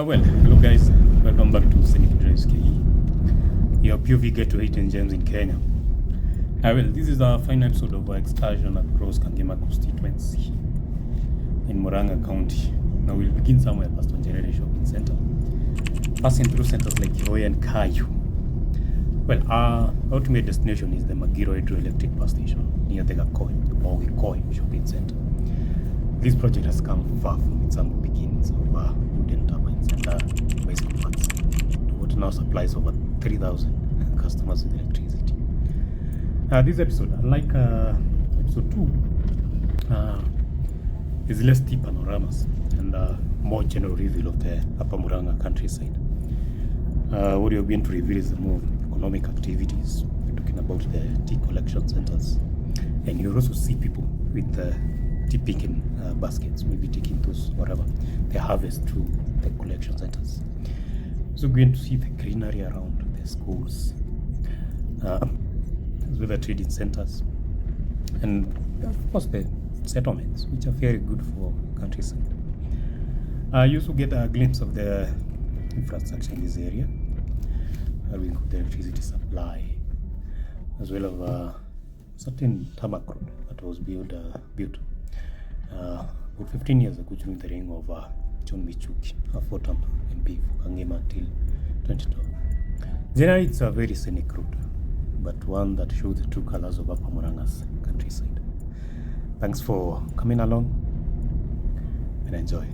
Hello guys, welcome back to Scenic your POV get to hidden gems in Kenya. This is our final episode of our excursion across Kangema Constituency in Murang'a County. Now we'll begin somewhere past Wanjerere Shopping Center, passing through centers like Kihoya and Kayu. Our ultimate destination is the Magiro Hydroelectric bus station near the Gikoi Shopping Center. This project has come far from its humble beginnings of wooden turbines and bicycle parts to what now supplies over 3,000 customers with electricity. This episode, unlike episode 2, is less deep panoramas and more general reveal of the Upper Murang'a countryside. What you're going to reveal is the more economic activities. We're talking about the tea collection centers, and you'll also see people with tea picking baskets, maybe taking those whatever they harvest through the collection centers. So we're going to see the greenery around the schools, as well as trading centers, and of course the settlements, which are very good for countryside. You also get a glimpse of the infrastructure in this area, we got the electricity supply, as well as a certain tarmac road that was built about 15 years ago during the reign of John Michuki, a four-term MP for Kangema until 2012. Generally, it's a very scenic route, but one that shows the true colors of Upper Murang'a's countryside. Thanks for coming along and enjoy.